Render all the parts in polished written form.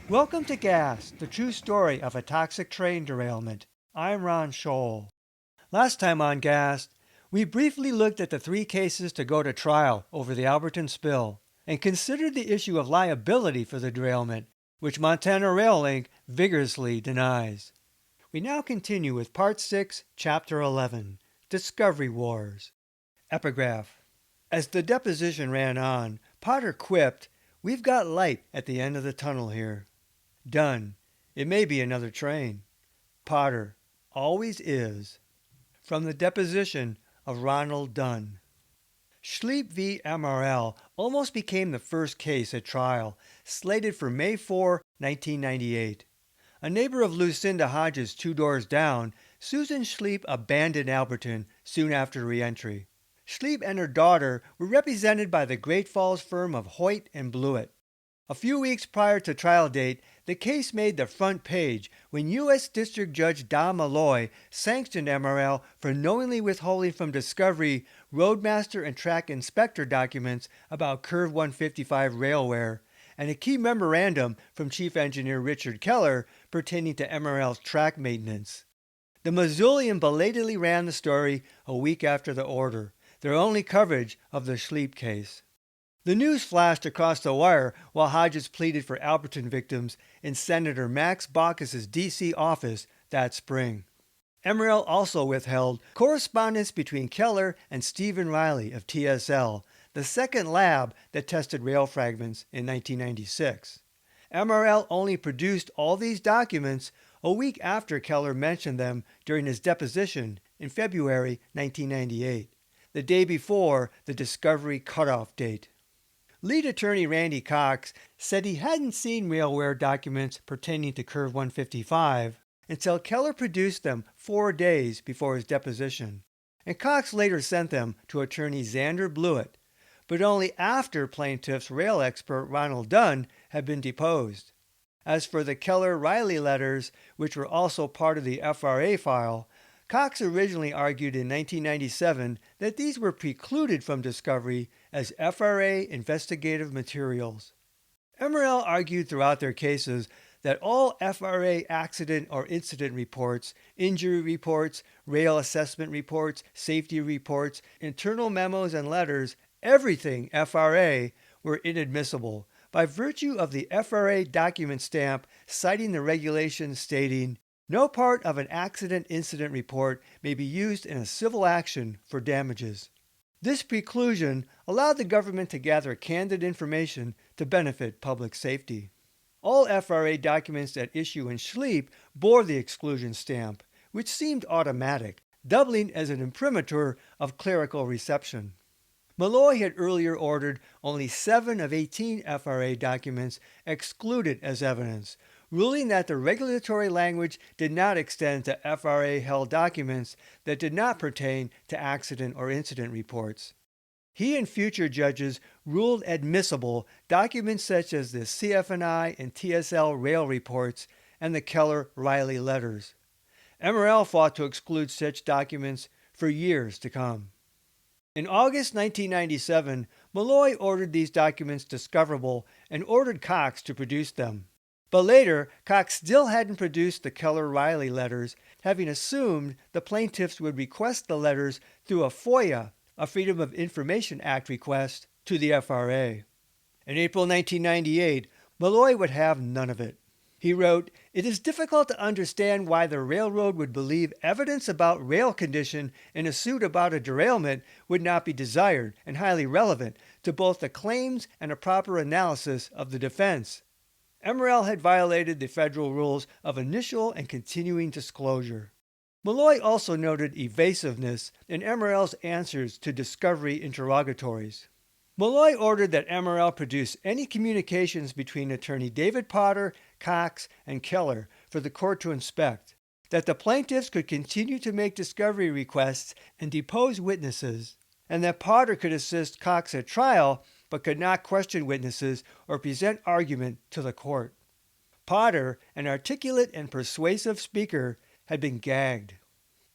Welcome to Gas, the true story of a toxic train derailment. I'm Ron Scholl. Last time on Gas, we briefly looked at the 3 cases to go to trial over the Alberton spill and considered the issue of liability for the derailment, which Montana Rail Inc. vigorously denies. We now continue with Part 6, Chapter 11, Discovery Wars. Epigraph. As the deposition ran on, Potter quipped, "We've got light at the end of the tunnel here." Dunn. "It may be another train." Potter. "Always is." From the deposition of Ronald Dunn. Schleep v. MRL almost became the first case at trial, slated for May 4, 1998. A neighbor of Lucinda Hodges 2 doors down, Susan Schleep abandoned Alberton soon after re-entry. Schleep and her daughter were represented by the Great Falls firm of Hoyt and Blewett. A few weeks prior to trial date, the case made the front page when U.S. District Judge Don Malloy sanctioned MRL for knowingly withholding from discovery Roadmaster and Track Inspector documents about Curve 155 rail wear and a key memorandum from Chief Engineer Richard Keller pertaining to MRL's track maintenance. The Missoulian belatedly ran the story a week after the order, their only coverage of the Schleep case. The news flashed across the wire while Hodges pleaded for Alberton victims in Senator Max Baucus's D.C. office that spring. MRL also withheld correspondence between Keller and Stephen Riley of TSL, the second lab that tested rail fragments in 1996. MRL only produced all these documents a week after Keller mentioned them during his deposition in February 1998, the day before the discovery cutoff date. Lead attorney Randy Cox said he hadn't seen railware documents pertaining to Curve 155 until Keller produced them 4 days before his deposition, and Cox later sent them to attorney Xander Blewett, but only after plaintiff's rail expert Ronald Dunn had been deposed. As for the Keller-Riley letters, which were also part of the FRA file, Cox originally argued in 1997 that these were precluded from discovery as FRA investigative materials. MRL argued throughout their cases that all FRA accident or incident reports, injury reports, rail assessment reports, safety reports, internal memos and letters, everything FRA, were inadmissible by virtue of the FRA document stamp citing the regulations stating, "No part of an accident incident report may be used in a civil action for damages." This preclusion allowed the government to gather candid information to benefit public safety. All FRA documents at issue in Schleep bore the exclusion stamp, which seemed automatic, doubling as an imprimatur of clerical reception. Malloy had earlier ordered only 7 of 18 FRA documents excluded as evidence, ruling that the regulatory language did not extend to FRA-held documents that did not pertain to accident or incident reports. He and future judges ruled admissible documents such as the CF&I and TSL rail reports and the Keller-Riley letters. MRL fought to exclude such documents for years to come. In August 1997, Malloy ordered these documents discoverable and ordered Cox to produce them. But later, Cox still hadn't produced the Keller-Riley letters, having assumed the plaintiffs would request the letters through a FOIA, a Freedom of Information Act request, to the FRA. In April 1998, Malloy would have none of it. He wrote, "It is difficult to understand why the railroad would believe evidence about rail condition in a suit about a derailment would not be desired and highly relevant to both the claims and a proper analysis of the defense." MRL had violated the federal rules of initial and continuing disclosure. Malloy also noted evasiveness in MRL's answers to discovery interrogatories. Malloy ordered that MRL produce any communications between attorney David Potter, Cox, and Keller for the court to inspect, that the plaintiffs could continue to make discovery requests and depose witnesses, and that Potter could assist Cox at trial but could not question witnesses or present argument to the court. Potter, an articulate and persuasive speaker, had been gagged.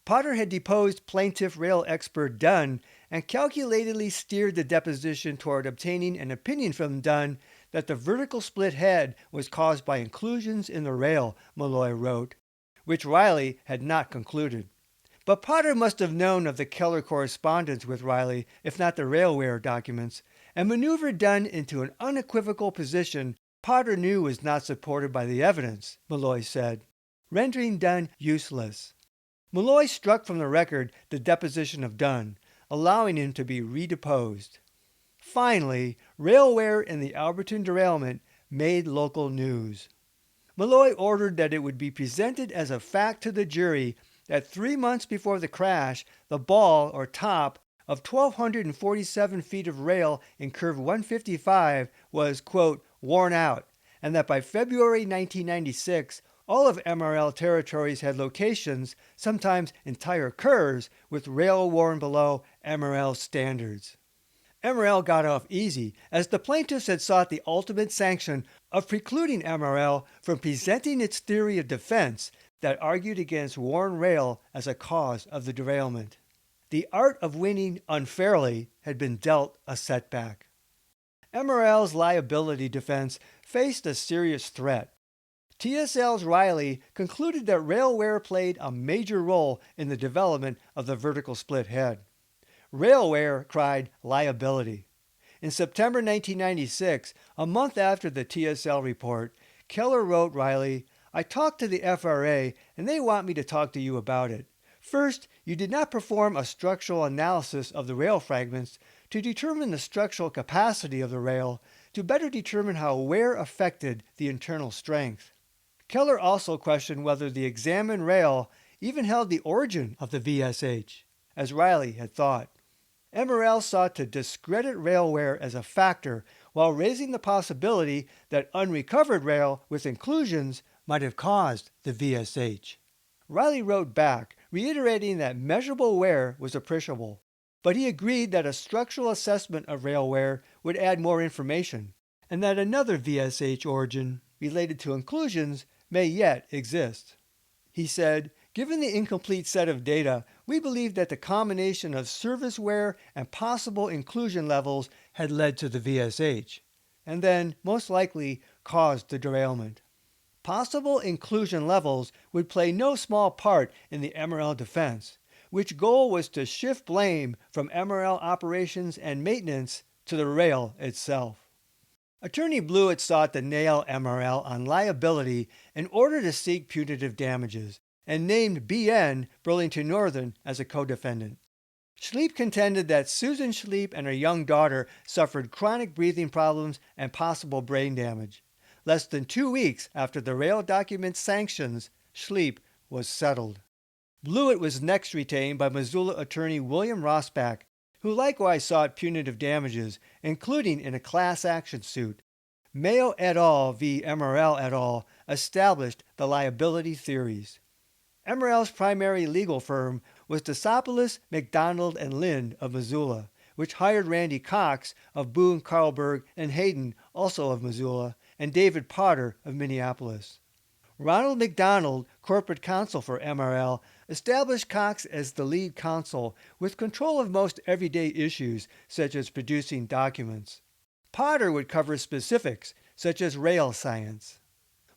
Potter had deposed plaintiff rail expert Dunn and calculatedly steered the deposition toward obtaining an opinion from Dunn that the vertical split head was caused by inclusions in the rail, Malloy wrote, which Riley had not concluded. But Potter must have known of the Keller correspondence with Riley, if not the railware documents, and maneuvered Dunn into an unequivocal position Potter knew was not supported by the evidence, Malloy said, rendering Dunn useless. Malloy struck from the record the deposition of Dunn, allowing him to be redeposed. Finally, railware in the Alberton derailment made local news. Malloy ordered that it would be presented as a fact to the jury that 3 months before the crash, the ball or top of 1,247 feet of rail in curve 155 was, quote, worn out, and that by February 1996, all of MRL territories had locations, sometimes entire curves, with rail worn below MRL standards. MRL got off easy, as the plaintiffs had sought the ultimate sanction of precluding MRL from presenting its theory of defense that argued against worn rail as a cause of the derailment. The art of winning unfairly had been dealt a setback. MRL's liability defense faced a serious threat. TSL's Riley concluded that railware played a major role in the development of the vertical split head. Railware cried liability. In September 1996, a month after the TSL report, Keller wrote Riley, "I talked to the FRA and they want me to talk to you about it. First, you did not perform a structural analysis of the rail fragments to determine the structural capacity of the rail to better determine how wear affected the internal strength." Keller also questioned whether the examined rail even held the origin of the VSH, as Riley had thought. MRL sought to discredit rail wear as a factor while raising the possibility that unrecovered rail with inclusions might have caused the VSH. Riley wrote back, reiterating that measurable wear was appreciable, but he agreed that a structural assessment of rail wear would add more information, and that another VSH origin related to inclusions may yet exist. He said, "Given the incomplete set of data, we believe that the combination of service wear and possible inclusion levels had led to the VSH, and then, most likely, caused the derailment. Possible inclusion levels would play no small part in the MRL defense, which goal was to shift blame from MRL operations and maintenance to the rail itself." Attorney Blewett sought to nail MRL on liability in order to seek punitive damages, and named BN, Burlington Northern, as a co-defendant. Schleep contended that Susan Schleep and her young daughter suffered chronic breathing problems and possible brain damage. Less than 2 weeks after the rail document sanctions, Schleep was settled. Blewett was next retained by Missoula attorney William Rossback, who likewise sought punitive damages, including in a class action suit. Mayo et al. V. MRL et al. Established the liability theories. MRL's primary legal firm was Desopoulos, McDonald, and Lind of Missoula, which hired Randy Cox of Boone, Carlberg, and Hayden, also of Missoula, and David Potter of Minneapolis. Ronald McDonald, corporate counsel for MRL, established Cox as the lead counsel with control of most everyday issues, such as producing documents. Potter would cover specifics, such as rail science.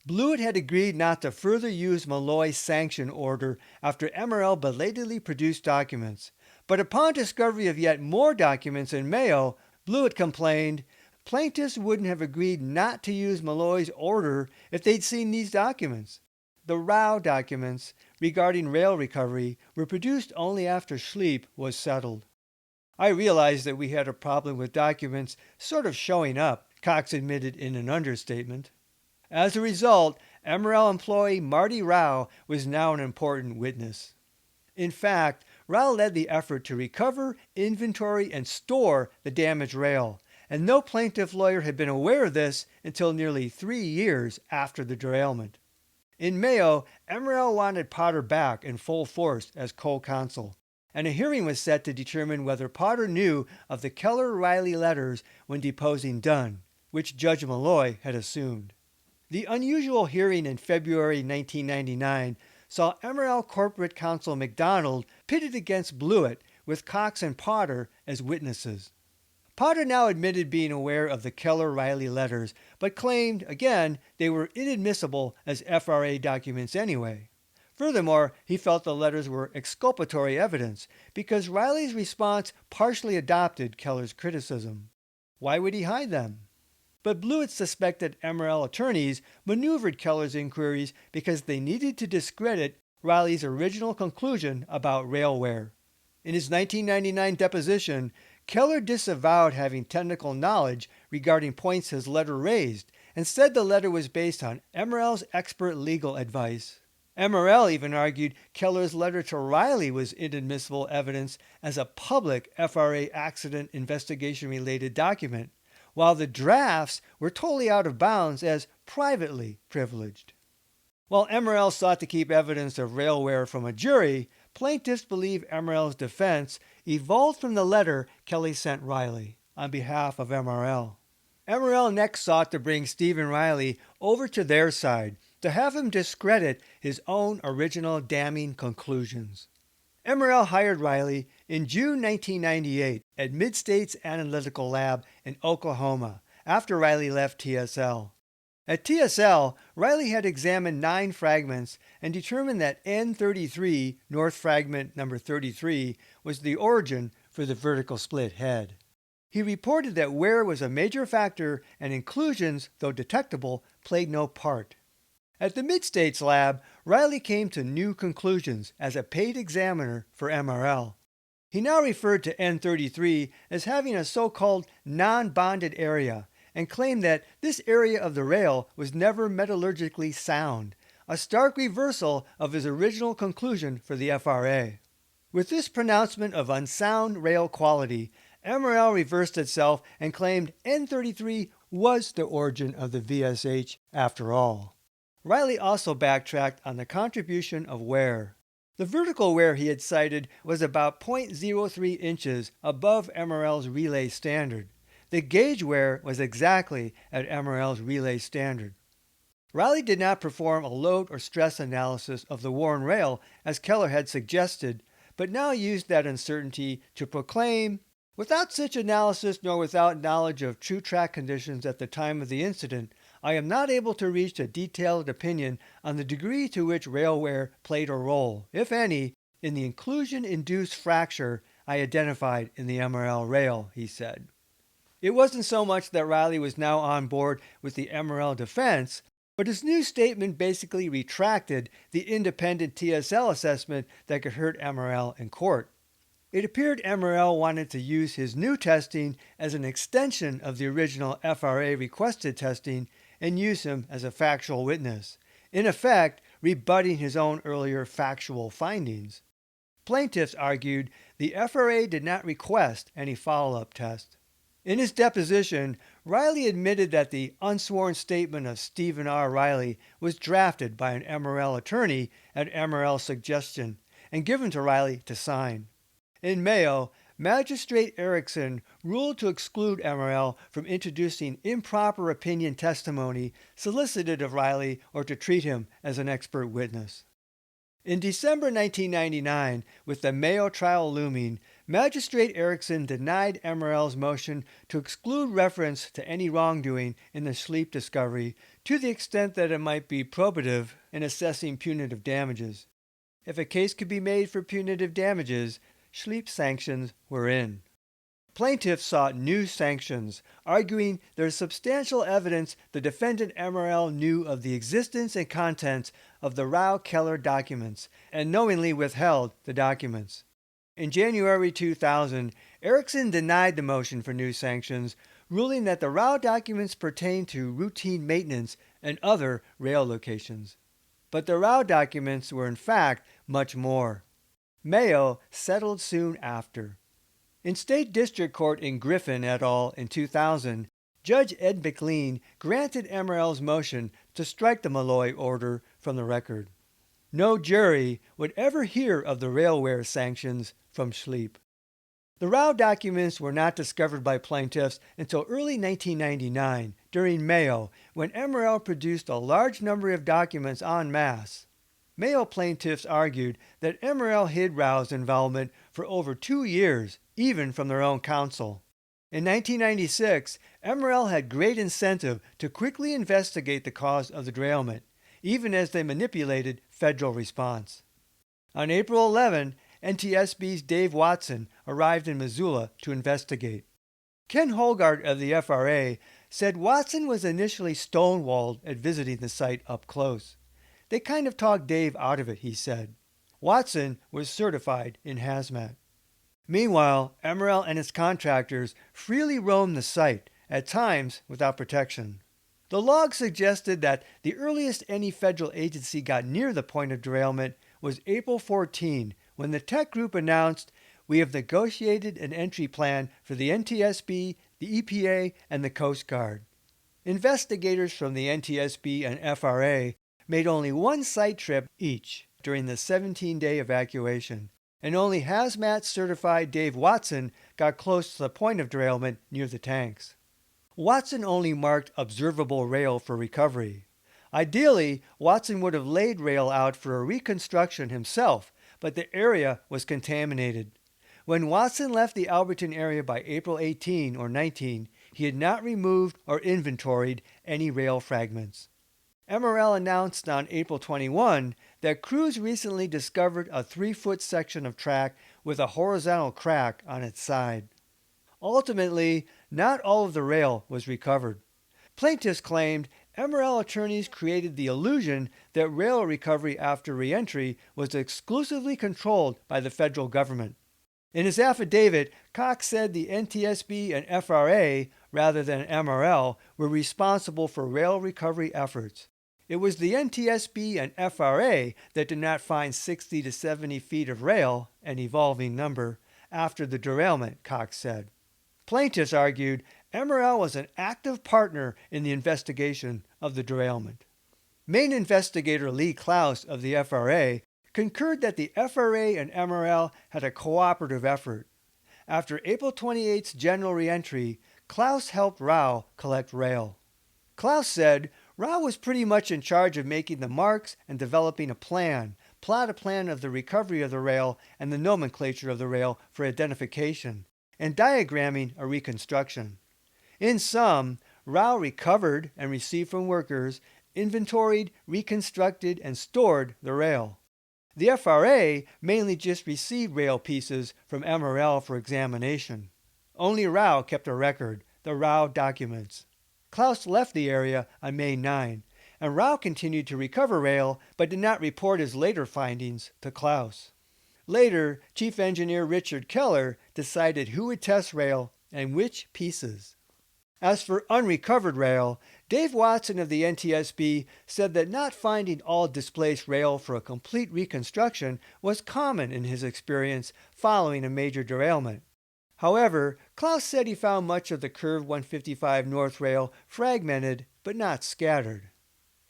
Blewett had agreed not to further use Malloy's sanction order after MRL belatedly produced documents, but upon discovery of yet more documents in Mayo, Blewett complained, "Plaintiffs wouldn't have agreed not to use Malloy's order if they'd seen these documents." The Rao documents regarding rail recovery were produced only after Schleep was settled. "I realized that we had a problem with documents sort of showing up," Cox admitted in an understatement. As a result, MRL employee Marty Rao was now an important witness. In fact, Rao led the effort to recover, inventory, and store the damaged rail, and no plaintiff lawyer had been aware of this until nearly 3 years after the derailment. In Mayo, MRL wanted Potter back in full force as co-counsel, and a hearing was set to determine whether Potter knew of the Keller-Riley letters when deposing Dunn, which Judge Malloy had assumed. The unusual hearing in February 1999 saw MRL corporate counsel McDonald pitted against Blewett with Cox and Potter as witnesses. Potter now admitted being aware of the Keller-Riley letters, but claimed, again, they were inadmissible as FRA documents anyway. Furthermore, he felt the letters were exculpatory evidence because Riley's response partially adopted Keller's criticism. Why would he hide them? But Blewett suspected MRL attorneys maneuvered Keller's inquiries because they needed to discredit Riley's original conclusion about railware. In his 1999 deposition, Keller disavowed having technical knowledge regarding points his letter raised and said the letter was based on MRL's expert legal advice. MRL even argued Keller's letter to Riley was inadmissible evidence as a public FRA accident investigation-related document, while the drafts were totally out of bounds as privately privileged. While MRL sought to keep evidence of railware from a jury, plaintiffs believe MRL's defense evolved from the letter Kelly sent Riley on behalf of MRL. MRL next sought to bring Stephen Riley over to their side to have him discredit his own original damning conclusions. MRL hired Riley in June 1998 at Mid-States Analytical Lab in Oklahoma after Riley left TSL. At TSL, Riley had examined 9 fragments and determined that N33, North Fragment number 33, was the origin for the vertical split head. He reported that wear was a major factor and inclusions, though detectable, played no part. At the Mid-States lab, Riley came to new conclusions as a paid examiner for MRL. He now referred to N33 as having a so-called non-bonded area and claimed that this area of the rail was never metallurgically sound, a stark reversal of his original conclusion for the FRA. With this pronouncement of unsound rail quality, MRL reversed itself and claimed N33 was the origin of the VSH after all. Riley also backtracked on the contribution of wear. The vertical wear he had cited was about 0.03 inches above MRL's relay standard. The gauge wear was exactly at MRL's relay standard. Riley did not perform a load or stress analysis of the worn rail as Keller had suggested, but now used that uncertainty to proclaim, "Without such analysis nor without knowledge of true track conditions at the time of the incident, I am not able to reach a detailed opinion on the degree to which rail wear played a role, if any, in the inclusion-induced fracture I identified in the MRL rail," he said. It wasn't so much that Riley was now on board with the MRL defense, but his new statement basically retracted the independent TSL assessment that could hurt MRL in court. It appeared MRL wanted to use his new testing as an extension of the original FRA requested testing and use him as a factual witness, in effect rebutting his own earlier factual findings. Plaintiffs argued the FRA did not request any follow-up test. In his deposition, Riley admitted that the unsworn statement of Stephen R. Riley was drafted by an MRL attorney at MRL's suggestion and given to Riley to sign. In Mayo, Magistrate Erickson ruled to exclude MRL from introducing improper opinion testimony solicited of Riley or to treat him as an expert witness. In December 1999, with the Mayo trial looming, Magistrate Erickson denied MRL's motion to exclude reference to any wrongdoing in the Schlepp discovery to the extent that it might be probative in assessing punitive damages. If a case could be made for punitive damages, Schlepp sanctions were in. Plaintiffs sought new sanctions, arguing there is substantial evidence the defendant MRL knew of the existence and contents of the Rao-Keller documents and knowingly withheld the documents. In January 2000, Erickson denied the motion for new sanctions, ruling that the Rao documents pertain to routine maintenance and other rail locations. But the Rao documents were in fact much more. Mayo settled soon after. In State District Court in Griffin et al. In 2000, Judge Ed McLean granted MRL's motion to strike the Malloy order from the record. No jury would ever hear of the railware sanctions from Schlepp. The Rao documents were not discovered by plaintiffs until early 1999 during Mayo, when MRL produced a large number of documents en masse. Mayo plaintiffs argued that MRL hid Rao's involvement for over 2 years, even from their own counsel. In 1996, MRL had great incentive to quickly investigate the cause of the derailment, even as they manipulated federal response. On April 11, NTSB's Dave Watson arrived in Missoula to investigate. Ken Holgart of the FRA said Watson was initially stonewalled at visiting the site up close. They kind of talked Dave out of it, he said. Watson was certified in hazmat. Meanwhile, MRL and its contractors freely roamed the site, at times without protection. The log suggested that the earliest any federal agency got near the point of derailment was April 14, when the tech group announced, "We have negotiated an entry plan for the NTSB, the EPA, and the Coast Guard." Investigators from the NTSB and FRA made only one site trip each during the 17-day evacuation, and only hazmat-certified Dave Watson got close to the point of derailment near the tanks. Watson only marked observable rail for recovery. Ideally, Watson would have laid rail out for a reconstruction himself, but the area was contaminated. When Watson left the Alberton area by April 18 or 19, he had not removed or inventoried any rail fragments. MRL announced on April 21 that crews recently discovered a 3-foot section of track with a horizontal crack on its side. Ultimately, not all of the rail was recovered. Plaintiffs claimed MRL attorneys created the illusion that rail recovery after reentry was exclusively controlled by the federal government. In his affidavit, Cox said the NTSB and FRA, rather than MRL, were responsible for rail recovery efforts. It was the NTSB and FRA that did not find 60 to 70 feet of rail, an evolving number, after the derailment, Cox said. Plaintiffs argued MRL was an active partner in the investigation of the derailment. Main investigator Lee Klaus of the FRA concurred that the FRA and MRL had a cooperative effort. After April 28's general reentry, Klaus helped Rao collect rail. Klaus said Rao was pretty much in charge of making the marks and developing a plan of the recovery of the rail and the nomenclature of the rail for identification, and diagramming a reconstruction. In sum, Rao recovered and received from workers, inventoried, reconstructed, and stored the rail. The FRA mainly just received rail pieces from MRL for examination. Only Rao kept a record, the Rao documents. Klaus left the area on May 9, and Rao continued to recover rail but did not report his later findings to Klaus. Later, Chief Engineer Richard Keller decided who would test rail and which pieces. As for unrecovered rail, Dave Watson of the NTSB said that not finding all displaced rail for a complete reconstruction was common in his experience following a major derailment. However, Klaus said he found much of the Curve 155 North rail fragmented but not scattered.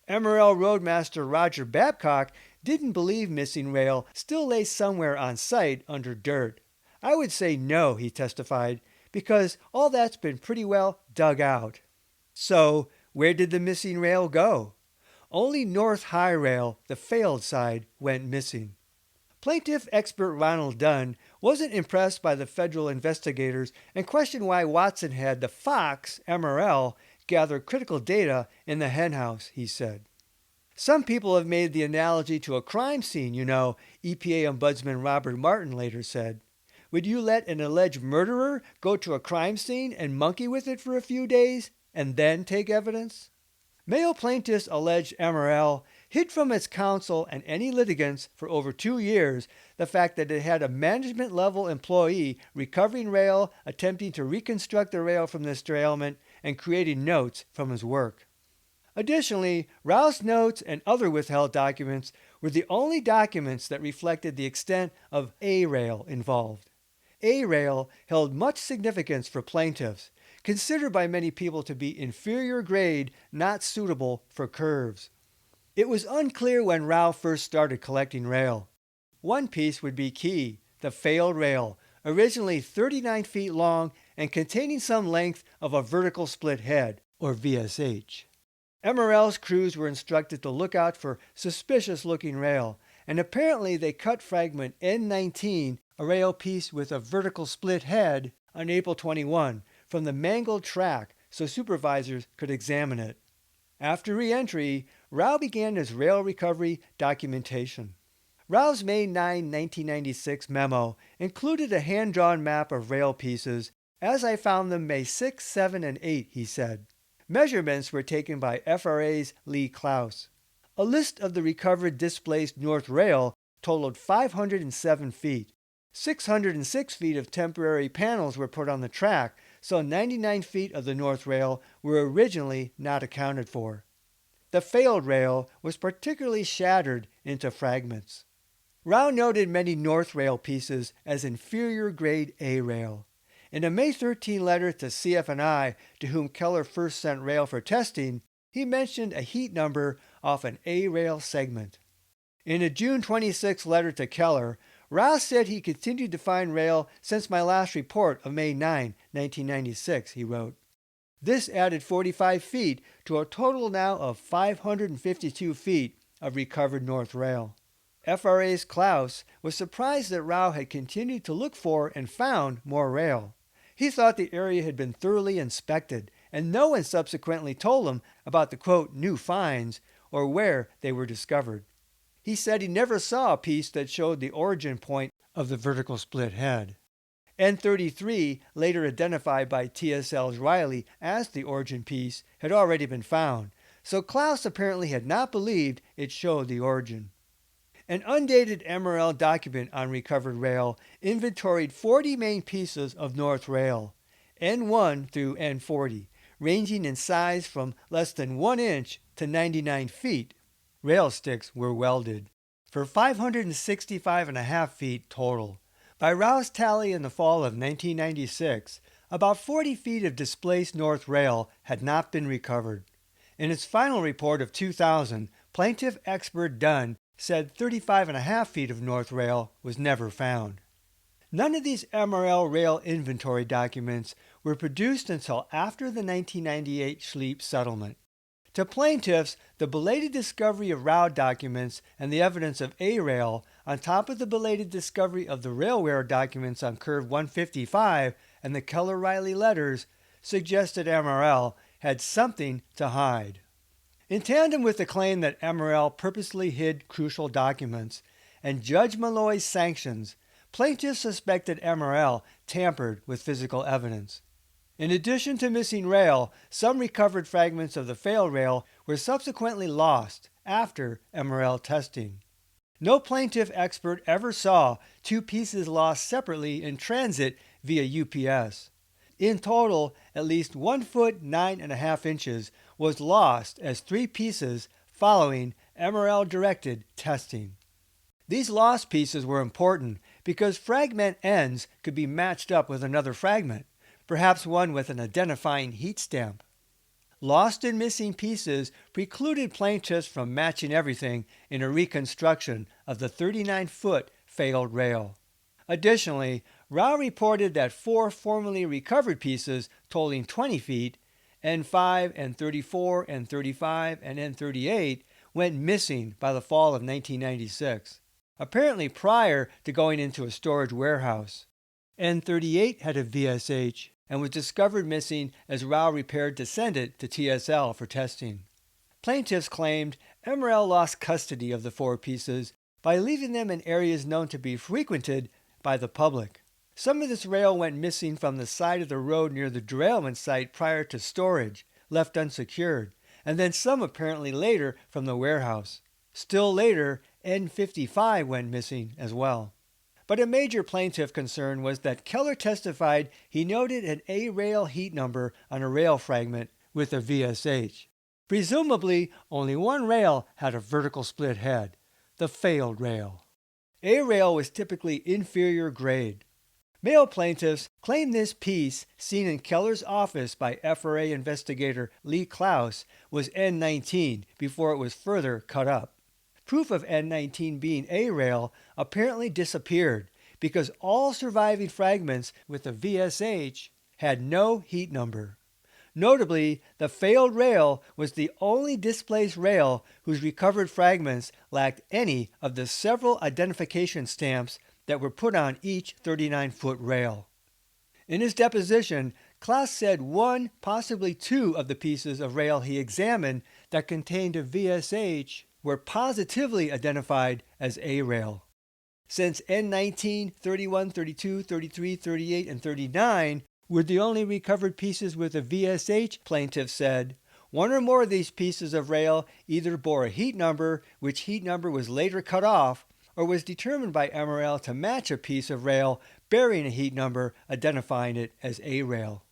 MRL Roadmaster Roger Babcock didn't believe missing rail still lay somewhere on site under dirt. "I would say no," he testified, "because all that's been pretty well dug out." So, where did the missing rail go? Only North High Rail, the failed side, went missing. Plaintiff expert Ronald Dunn wasn't impressed by the federal investigators and questioned why Watson had the Fox, MRL, gather critical data in the henhouse, he said. "Some people have made the analogy to a crime scene, EPA Ombudsman Robert Martin later said. Would you let an alleged murderer go to a crime scene and monkey with it for a few days and then take evidence? Mayo plaintiffs alleged MRL hid from its counsel and any litigants for over 2 years the fact that it had a management-level employee recovering rail, attempting to reconstruct the rail from this derailment, and creating notes from his work. Additionally, Rao's notes and other withheld documents were the only documents that reflected the extent of A-rail involved. A-rail held much significance for plaintiffs, considered by many people to be inferior grade, not suitable for curves. It was unclear when Rao first started collecting rail. One piece would be key, the failed rail, originally 39 feet long and containing some length of a vertical split head, or VSH. MRL's crews were instructed to look out for suspicious-looking rail, and apparently they cut fragment N19, a rail piece with a vertical split head, on April 21 from the mangled track so supervisors could examine it. After re-entry, Rao began his rail recovery documentation. Rao's May 9, 1996 memo included a hand-drawn map of rail pieces as I found them May 6, 7, and 8, he said. Measurements were taken by FRA's Lee Klaus. A list of the recovered displaced north rail totaled 507 feet. 606 feet of temporary panels were put on the track, so 99 feet of the north rail were originally not accounted for. The failed rail was particularly shattered into fragments. Rao noted many north rail pieces as inferior grade A rail. In a May 13 letter to CF&I, to whom Keller first sent rail for testing, he mentioned a heat number off an A rail segment. In a June 26 letter to Keller, Rao said he continued to find rail since my last report of May 9, 1996, he wrote. This added 45 feet to a total now of 552 feet of recovered north rail. FRA's Klaus was surprised that Rao had continued to look for and found more rail. He thought the area had been thoroughly inspected, and no one subsequently told him about the, quote, new finds or where they were discovered. He said he never saw a piece that showed the origin point of the vertical split head. N33, later identified by TSL's Riley as the origin piece, had already been found, so Klaus apparently had not believed it showed the origin. An undated MRL document on recovered rail inventoried 40 main pieces of north rail, N1 through N40, ranging in size from less than 1 inch to 99 feet. Rail sticks were welded for 565.5 feet total. By Rao's tally in the fall of 1996, about 40 feet of displaced north rail had not been recovered. In its final report of 2000, plaintiff expert Dunn said 35.5 feet of north rail was never found. None of these MRL rail inventory documents were produced until after the 1998 Schlepp settlement. To plaintiffs, the belated discovery of Rao documents and the evidence of A-rail, on top of the belated discovery of the railwear documents on Curve 155 and the Keller-Riley letters, suggested MRL had something to hide. In tandem with the claim that MRL purposely hid crucial documents and Judge Malloy's sanctions, plaintiffs suspected MRL tampered with physical evidence. In addition to missing rail, some recovered fragments of the failed rail were subsequently lost after MRL testing. No plaintiff expert ever saw two pieces lost separately in transit via UPS. In total, at least 1 foot 9.5 inches was lost as 3 pieces following MRL-directed testing. These lost pieces were important because fragment ends could be matched up with another fragment, perhaps one with an identifying heat stamp. Lost and missing pieces precluded plaintiffs from matching everything in a reconstruction of the 39-foot failed rail. Additionally, Rao reported that 4 formerly recovered pieces totaling 20 feet, N5, N34, N35, and N38, went missing by the fall of 1996, apparently prior to going into a storage warehouse. N38 had a VSH and was discovered missing as Rao prepared to send it to TSL for testing. Plaintiffs claimed MRL lost custody of the 4 pieces by leaving them in areas known to be frequented by the public. Some of this rail went missing from the side of the road near the derailment site prior to storage, left unsecured, and then some apparently later from the warehouse. Still later, N55 went missing as well. But a major plaintiff concern was that Keller testified he noted an A-rail heat number on a rail fragment with a VSH. Presumably, only one rail had a vertical split head, the failed rail. A-rail was typically inferior grade. Male plaintiffs claimed this piece, seen in Keller's office by FRA investigator Lee Klaus, was N19 before it was further cut up. Proof of N19 being A-rail apparently disappeared because all surviving fragments with a VSH had no heat number. Notably, the failed rail was the only displaced rail whose recovered fragments lacked any of the several identification stamps that were put on each 39-foot rail. In his deposition, Klaas said one, possibly two of the pieces of rail he examined that contained a VSH were positively identified as A rail. Since N19, 31, 32, 33, 38, and 39 were the only recovered pieces with a VSH, plaintiff said, one or more of these pieces of rail either bore a heat number, which heat number was later cut off, or was determined by MRL to match a piece of rail bearing a heat number identifying it as A rail.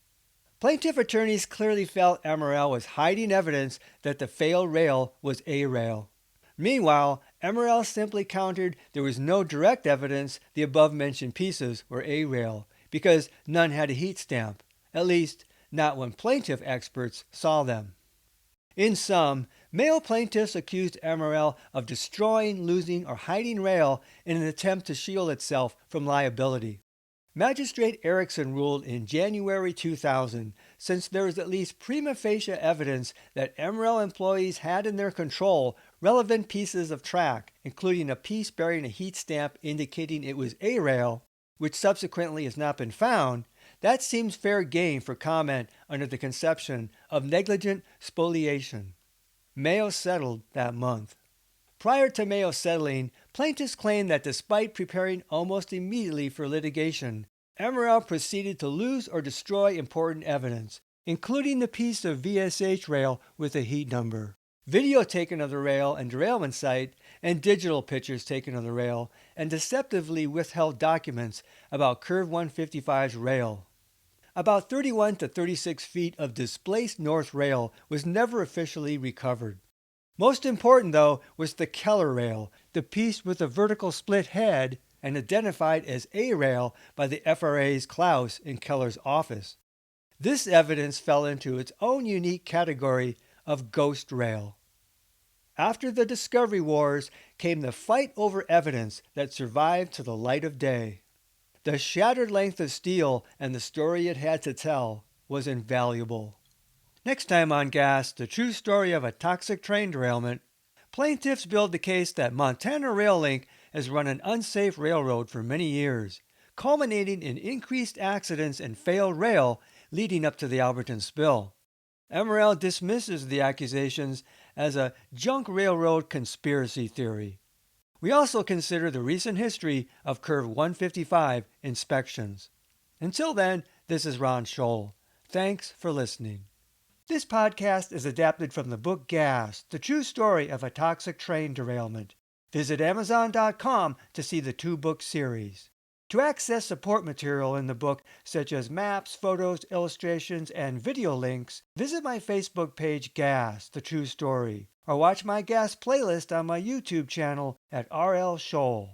Plaintiff attorneys clearly felt MRL was hiding evidence that the failed rail was A rail. Meanwhile, MRL simply countered there was no direct evidence the above-mentioned pieces were A rail, because none had a heat stamp, at least not when plaintiff experts saw them. In sum, male plaintiffs accused MRL of destroying, losing, or hiding rail in an attempt to shield itself from liability. Magistrate Erickson ruled in January 2000, since there is at least prima facie evidence that MRL employees had in their control relevant pieces of track, including a piece bearing a heat stamp indicating it was A rail, which subsequently has not been found, that seems fair game for comment under the conception of negligent spoliation. Mayo settled that month. Prior to Mayo settling, plaintiffs claimed that despite preparing almost immediately for litigation, MRL proceeded to lose or destroy important evidence, including the piece of VSH rail with a heat number, video taken of the rail and derailment site, and digital pictures taken of the rail, and deceptively withheld documents about Curve 155's rail. About 31 to 36 feet of displaced north rail was never officially recovered. Most important, though, was the Keller rail, the piece with a vertical split head and identified as A rail by the FRA's Klaus in Keller's office. This evidence fell into its own unique category of ghost rail. After the discovery wars came the fight over evidence that survived to the light of day. The shattered length of steel and the story it had to tell was invaluable. Next time on Gas, the true story of a toxic train derailment, plaintiffs build the case that Montana Rail Link has run an unsafe railroad for many years, culminating in increased accidents and failed rail leading up to the Alberton spill. MRL dismisses the accusations as a junk railroad conspiracy theory. We also consider the recent history of Curve 155 inspections. Until then, this is Ron Scholl. Thanks for listening. This podcast is adapted from the book Gas, the true story of a toxic train derailment. Visit Amazon.com to see the two-book series. To access support material in the book, such as maps, photos, illustrations, and video links, visit my Facebook page Gas, the true story, or watch my Gas playlist on my YouTube channel at RL Scholl.